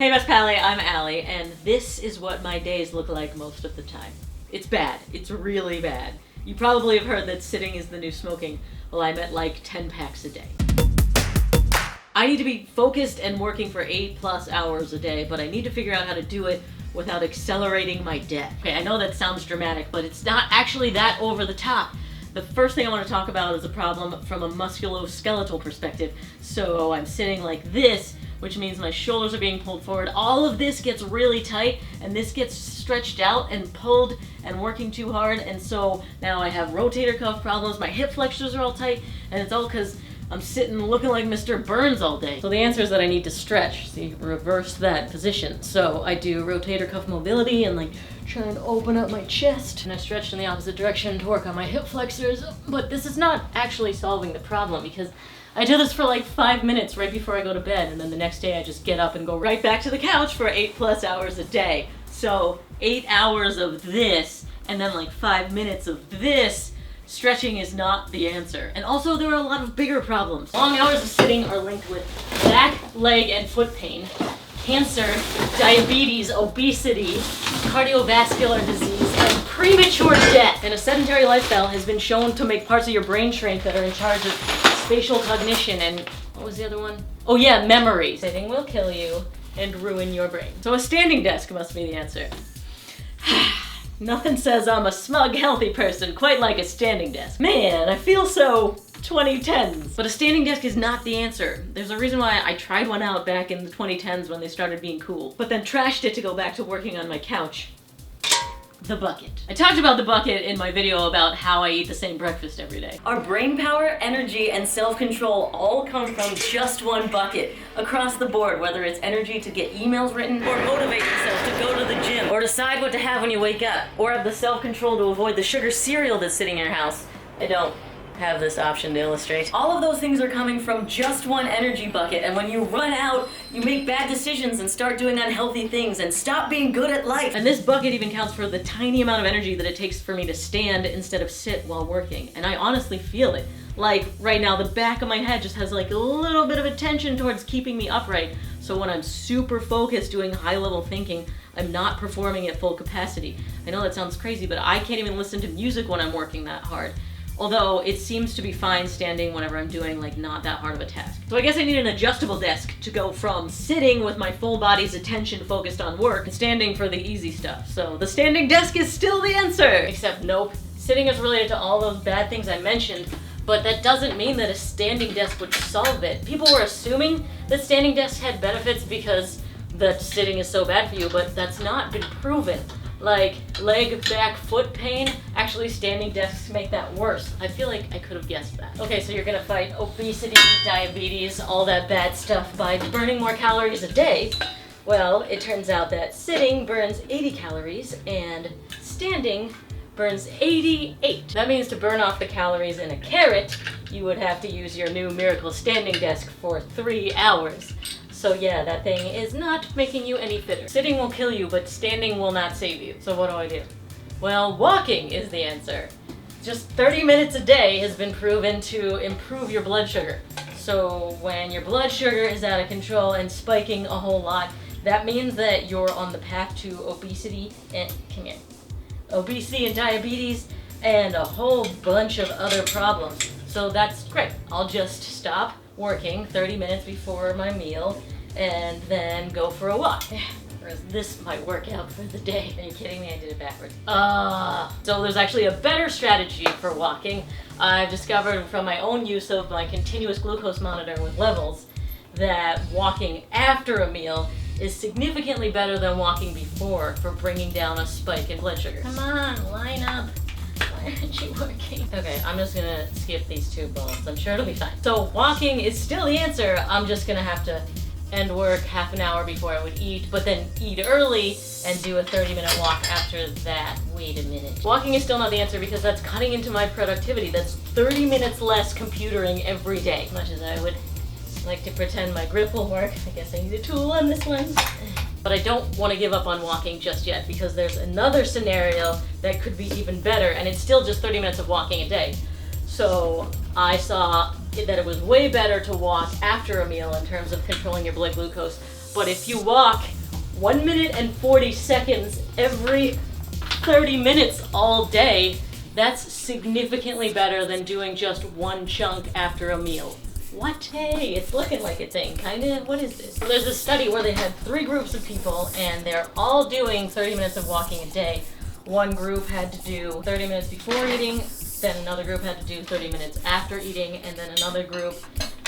Hey Best Pally, I'm Allie, and this is what my days look like most of the time. It's bad. It's really bad. You probably have heard that sitting is the new smoking. Well, I'm at like 10 packs a day. I need to be focused and working for 8+ hours a day, but I need to figure out how to do it without accelerating my death. Okay, I know that sounds dramatic, but it's not actually that over the top. The first thing I want to talk about is a problem from a musculoskeletal perspective. So I'm sitting like this, which means my shoulders are being pulled forward. All of this gets really tight, and this gets stretched out and pulled and working too hard, and so now I have rotator cuff problems, my hip flexors are all tight, and it's all because I'm sitting looking like Mr. Burns all day. So the answer is that I need to stretch. See, reverse that position. So I do rotator cuff mobility and like try and open up my chest, and I stretch in the opposite direction to work on my hip flexors, but this is not actually solving the problem because I do this for like 5 minutes right before I go to bed, and then the next day I just get up and go right back to the couch for 8+ hours a day. So 8 hours of this, and then like 5 minutes of this. Stretching is not the answer. And also there are a lot of bigger problems. Long hours of sitting are linked with back, leg, and foot pain, cancer, diabetes, obesity, cardiovascular disease, and premature death. And a sedentary lifestyle has been shown to make parts of your brain shrink that are in charge of spatial cognition and, what was the other one? Oh yeah, memory. Sitting will kill you and ruin your brain. So a standing desk must be the answer. Nothing says I'm a smug, healthy person quite like a standing desk. Man, I feel so 2010s. But a standing desk is not the answer. There's a reason why I tried one out back in the 2010s when they started being cool, but then trashed it to go back to working on my couch. The bucket. I talked about the bucket in my video about how I eat the same breakfast every day. Our brain power, energy, and self-control all come from just one bucket across the board, whether it's energy to get emails written, or motivate yourself to go to the gym, or decide what to have when you wake up, or have the self-control to avoid the sugar cereal that's sitting in your house. I don't have this option to illustrate. All of those things are coming from just one energy bucket, and when you run out, you make bad decisions and start doing unhealthy things and stop being good at life. And this bucket even counts for the tiny amount of energy that it takes for me to stand instead of sit while working. And I honestly feel it. Like right now, the back of my head just has like a little bit of a tension towards keeping me upright. So when I'm super focused doing high-level thinking, I'm not performing at full capacity. I know that sounds crazy, but I can't even listen to music when I'm working that hard. Although it seems to be fine standing whenever I'm doing like not that hard of a task. So I guess I need an adjustable desk to go from sitting with my full body's attention focused on work and standing for the easy stuff. So the standing desk is still the answer. Except nope, sitting is related to all those bad things I mentioned, but that doesn't mean that a standing desk would solve it. People were assuming that standing desks had benefits because that sitting is so bad for you, but that's not been proven. Like leg, back, foot pain, actually standing desks make that worse. I feel like I could have guessed that. Okay, so you're gonna fight obesity, diabetes, all that bad stuff by burning more calories a day. Well, it turns out that sitting burns 80 calories and standing burns 88. That means to burn off the calories in a carrot, you would have to use your new miracle standing desk for 3 hours. So yeah, that thing is not making you any fitter. Sitting will kill you, but standing will not save you. So what do I do? Well, walking is the answer. Just 30 minutes a day has been proven to improve your blood sugar. So when your blood sugar is out of control and spiking a whole lot, that means that you're on the path to obesity and, obesity and diabetes and a whole bunch of other problems. So that's great. I'll just stop working 30 minutes before my meal and then go for a walk. Or is this my workout for the day? Are you kidding me? I did it backwards. So there's actually a better strategy for walking. I've discovered from my own use of my continuous glucose monitor with levels that walking after a meal is significantly better than walking before for bringing down a spike in blood sugar. Come on, line up. Why aren't you working? Okay, I'm just gonna skip these 2 bullets. I'm sure it'll be fine. So walking is still the answer. I'm just gonna have to end work half an hour before I would eat, but then eat early and do a 30-minute walk after that. Wait a minute. Walking is still not the answer because that's cutting into my productivity. That's 30 minutes less computering every day. As much as I would like to pretend my grip will work, I guess I need a tool on this one. But I don't want to give up on walking just yet because there's another scenario that could be even better, and it's still just 30 minutes of walking a day. So I saw that it was way better to walk after a meal in terms of controlling your blood glucose. But if you walk 1 minute and 40 seconds every 30 minutes all day, that's significantly better than doing just one chunk after a meal. What? Hey, it's looking like a thing, kinda. What is this? So there's a study where they had 3 groups of people, and they're all doing 30 minutes of walking a day. One group had to do 30 minutes before eating, then another group had to do 30 minutes after eating, and then another group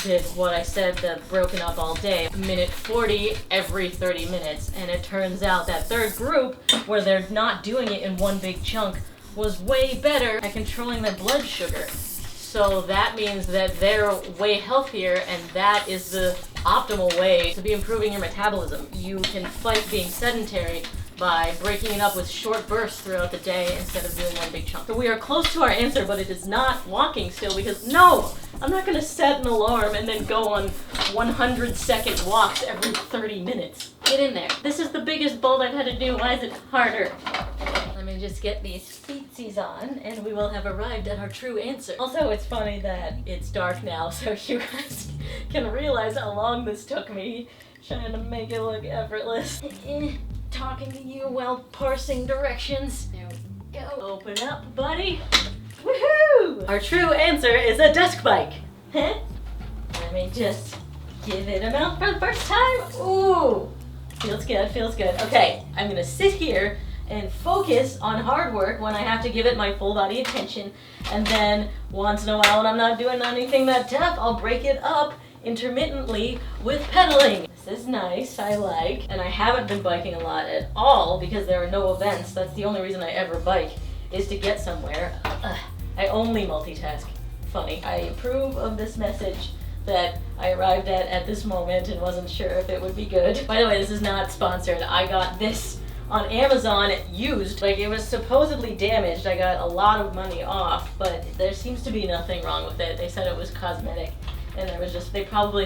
did what I said, the broken up all day, minute 40 every 30 minutes. And it turns out that third group, where they're not doing it in one big chunk, was way better at controlling their blood sugar. So that means that they're way healthier, and that is the optimal way to be improving your metabolism. You can fight being sedentary by breaking it up with short bursts throughout the day instead of doing one big chunk. So we are close to our answer, but it is not walking still, because no! I'm not gonna set an alarm and then go on 100-second walks every 30 minutes. Get in there. This is the biggest bolt I've had to do. Why is it harder? Let me just get these feetsies on, and we will have arrived at our true answer. Also, it's funny that it's dark now, so you guys can realize how long this took me trying to make it look effortless. Talking to you while parsing directions. There we go. Open up, buddy. Woohoo! Our true answer is a desk bike. Huh? Let me just give it a mouth for the first time. Ooh! Feels good, feels good. Okay, I'm gonna sit here and focus on hard work when I have to give it my full body attention. And then once in a while when I'm not doing anything that tough, I'll break it up intermittently with pedaling. This is nice, I like. And I haven't been biking a lot at all because there are no events. That's the only reason I ever bike, is to get somewhere. I only multitask. Funny. I approve of this message that I arrived at this moment and wasn't sure if it would be good. By the way, this is not sponsored. I got this on Amazon used. Like, it was supposedly damaged. I got a lot of money off, but there seems to be nothing wrong with it. They said it was cosmetic, and there was just,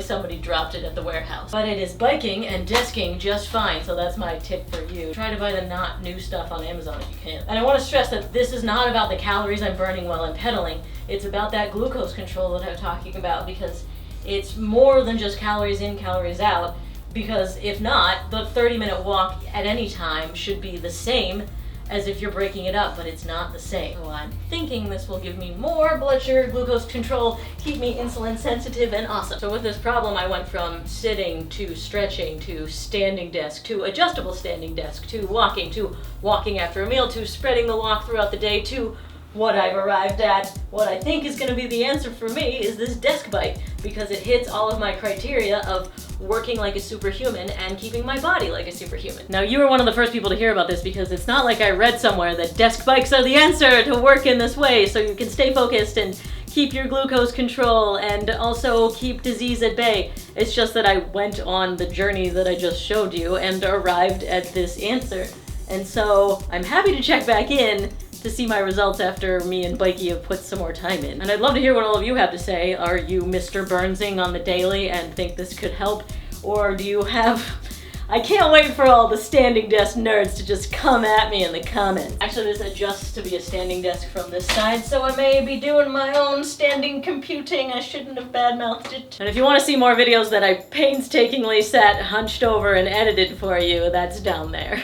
somebody dropped it at the warehouse. But it is biking and desking just fine, so that's my tip for you. Try to buy the not new stuff on Amazon if you can. And I want to stress that this is not about the calories I'm burning while I'm pedaling. It's about that glucose control that I'm talking about, because it's more than just calories in, calories out. Because if not, the 30-minute walk at any time should be the same as if you're breaking it up, but it's not the same. So I'm thinking this will give me more blood sugar, glucose control, keep me insulin sensitive, and awesome. So with this problem, I went from sitting to stretching to standing desk to adjustable standing desk to walking after a meal to spreading the walk throughout the day to what I've arrived at. What I think is going to be the answer for me is this desk bike, because it hits all of my criteria of working like a superhuman and keeping my body like a superhuman. Now, you were one of the first people to hear about this, because it's not like I read somewhere that desk bikes are the answer to work in this way, so you can stay focused and keep your glucose control and also keep disease at bay. It's just that I went on the journey that I just showed you and arrived at this answer. And so I'm happy to check back in to see my results after me and Bikey have put some more time in. And I'd love to hear what all of you have to say. Are you Mr. Burnsing on the daily and think this could help? Or do you have... I can't wait for all the standing desk nerds to just come at me in the comments. Actually, this adjusts to be a standing desk from this side, so I may be doing my own standing computing. I shouldn't have badmouthed it. And if you want to see more videos that I painstakingly sat hunched over and edited for you, that's down there.